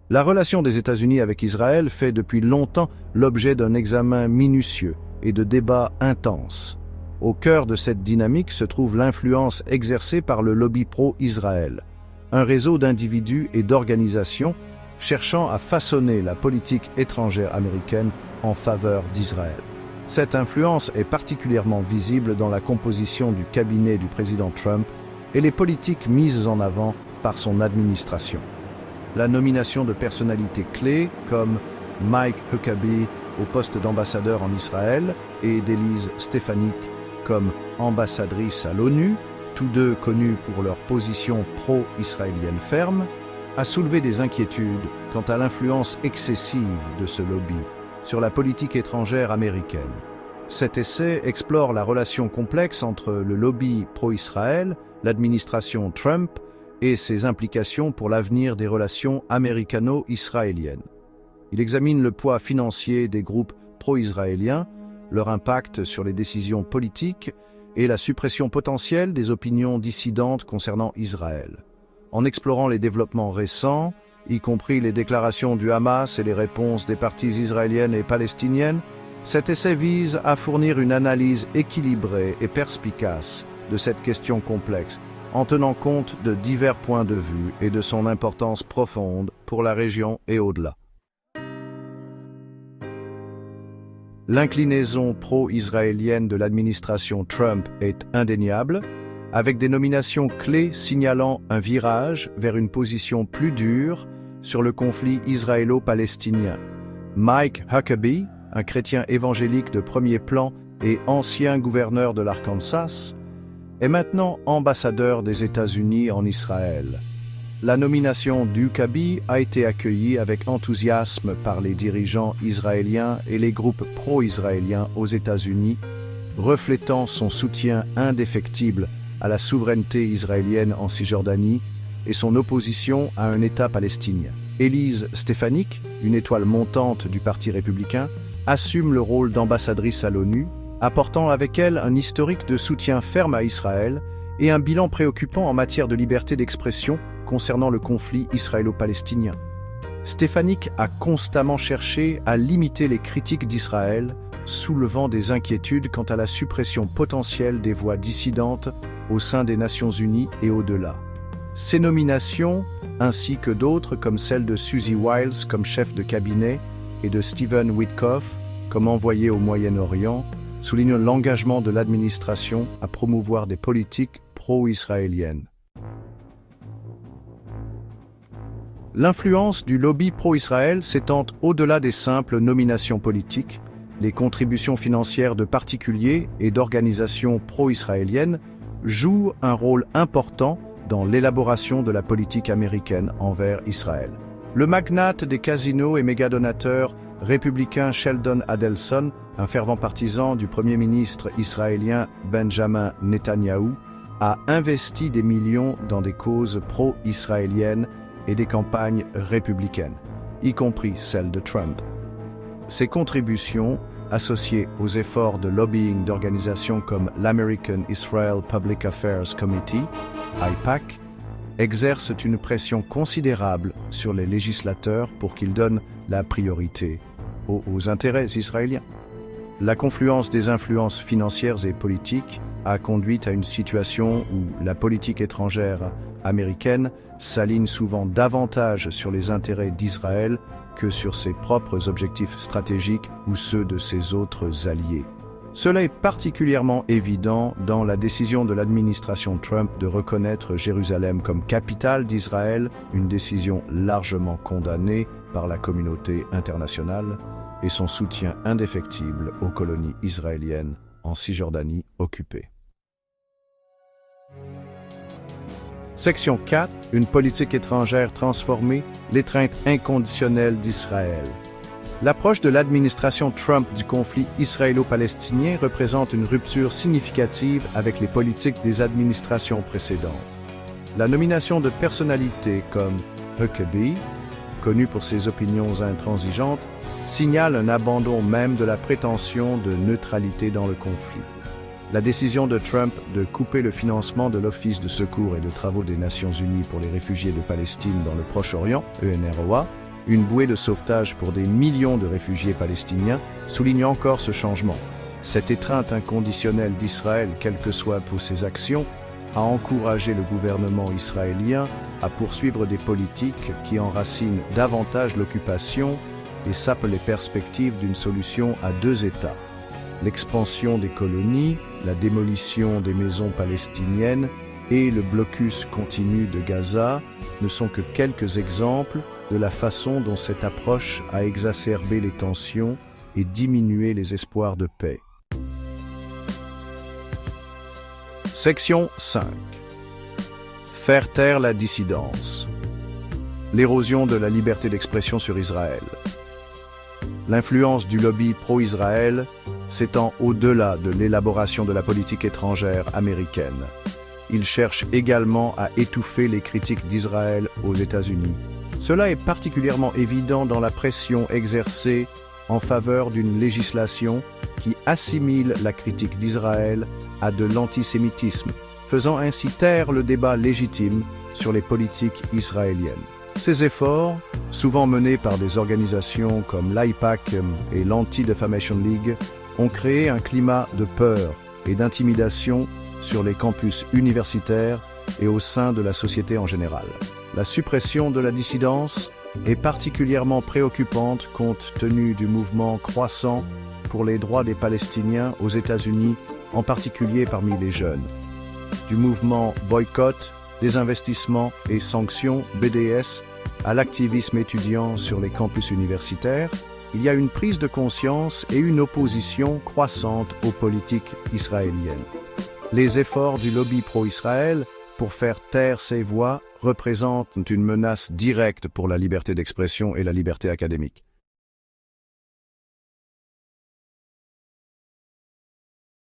La relation des États-Unis avec Israël fait depuis longtemps l'objet d'un examen minutieux et de débats intenses. Au cœur de cette dynamique se trouve l'influence exercée par le lobby pro-Israël, un réseau d'individus et d'organisations cherchant à façonner la politique étrangère américaine en faveur d'Israël. Cette influence est particulièrement visible dans la composition du cabinet du président Trump et les politiques mises en avant par son administration. La nomination de personnalités clés comme Mike Huckabee au poste d'ambassadeur en Israël et d'Elise Stefanik comme ambassadrice à l'ONU, tous deux connus pour leur position pro-israélienne ferme, a soulevé des inquiétudes quant à l'influence excessive de ce lobby sur la politique étrangère américaine. Cet essai explore la relation complexe entre le lobby pro-Israël, l'administration Trump et ses implications pour l'avenir des relations américano-israéliennes. Il examine le poids financier des groupes pro-israéliens, leur impact sur les décisions politiques et la suppression potentielle des opinions dissidentes concernant Israël. En explorant les développements récents, y compris les déclarations du Hamas et les réponses des parties israéliennes et palestiniennes, cet essai vise à fournir une analyse équilibrée et perspicace de cette question complexe, en tenant compte de divers points de vue et de son importance profonde pour la région et au-delà. L'inclinaison pro-israélienne de l'administration Trump est indéniable, avec des nominations clés signalant un virage vers une position plus dure sur le conflit israélo-palestinien. Mike Huckabee, un chrétien évangélique de premier plan et ancien gouverneur de l'Arkansas, est maintenant ambassadeur des États-Unis en Israël. La nomination d'Huckabee a été accueillie avec enthousiasme par les dirigeants israéliens et les groupes pro-israéliens aux États-Unis, reflétant son soutien indéfectible à la souveraineté israélienne en Cisjordanie et son opposition à un État palestinien. Elise Stefanik, une étoile montante du Parti républicain, assume le rôle d'ambassadrice à l'ONU, apportant avec elle un historique de soutien ferme à Israël et un bilan préoccupant en matière de liberté d'expression concernant le conflit israélo-palestinien. Stefanik a constamment cherché à limiter les critiques d'Israël, soulevant des inquiétudes quant à la suppression potentielle des voix dissidentes au sein des Nations Unies et au-delà. Ces nominations, ainsi que d'autres comme celle de Susie Wiles comme chef de cabinet et de Stephen Witkoff comme envoyé au Moyen-Orient, soulignent l'engagement de l'administration à promouvoir des politiques pro-israéliennes. L'influence du lobby pro-Israël s'étend au-delà des simples nominations politiques. Les contributions financières de particuliers et d'organisations pro-israéliennes jouent un rôle important dans l'élaboration de la politique américaine envers Israël. Le magnate des casinos et mégadonateur républicain Sheldon Adelson, un fervent partisan du Premier ministre israélien Benjamin Netanyahou, a investi des millions dans des causes pro-israéliennes et des campagnes républicaines, y compris celle de Trump. Ces contributions, associées aux efforts de lobbying d'organisations comme l'American Israel Public Affairs Committee, AIPAC, exercent une pression considérable sur les législateurs pour qu'ils donnent la priorité aux intérêts israéliens. La confluence des influences financières et politiques a conduit à une situation où la politique étrangère américaine s'aligne souvent davantage sur les intérêts d'Israël que sur ses propres objectifs stratégiques ou ceux de ses autres alliés. Cela est particulièrement évident dans la décision de l'administration Trump de reconnaître Jérusalem comme capitale d'Israël, une décision largement condamnée par la communauté internationale, et son soutien indéfectible aux colonies israéliennes en Cisjordanie occupée. Section 4. Une politique étrangère transformée, l'étreinte inconditionnelle d'Israël. L'approche de l'administration Trump du conflit israélo-palestinien représente une rupture significative avec les politiques des administrations précédentes. La nomination de personnalités comme Huckabee, connu pour ses opinions intransigeantes, signale un abandon même de la prétention de neutralité dans le conflit. La décision de Trump de couper le financement de l'Office de secours et de travaux des Nations Unies pour les réfugiés de Palestine dans le Proche-Orient, UNRWA, une bouée de sauvetage pour des millions de réfugiés palestiniens, souligne encore ce changement. Cette étreinte inconditionnelle d'Israël, quelles que soient pour ses actions, a encouragé le gouvernement israélien à poursuivre des politiques qui enracinent davantage l'occupation et sapent les perspectives d'une solution à deux États. L'expansion des colonies, la démolition des maisons palestiniennes et le blocus continu de Gaza ne sont que quelques exemples de la façon dont cette approche a exacerbé les tensions et diminué les espoirs de paix. Section 5. Faire taire la dissidence. L'érosion de la liberté d'expression sur Israël. L'influence du lobby pro-Israël s'étend au-delà de l'élaboration de la politique étrangère américaine. Il cherche également à étouffer les critiques d'Israël aux États-Unis. Cela est particulièrement évident dans la pression exercée en faveur d'une législation qui assimile la critique d'Israël à de l'antisémitisme, faisant ainsi taire le débat légitime sur les politiques israéliennes. Ces efforts, souvent menés par des organisations comme l'AIPAC et l'Anti-Defamation League, ont créé un climat de peur et d'intimidation sur les campus universitaires et au sein de la société en général. La suppression de la dissidence est particulièrement préoccupante compte tenu du mouvement croissant pour les droits des Palestiniens aux États-Unis, en particulier parmi les jeunes. Du mouvement boycott, désinvestissement et sanctions BDS à l'activisme étudiant sur les campus universitaires, il y a une prise de conscience et une opposition croissante aux politiques israéliennes. Les efforts du lobby pro-Israël pour faire taire ces voix représentent une menace directe pour la liberté d'expression et la liberté académique.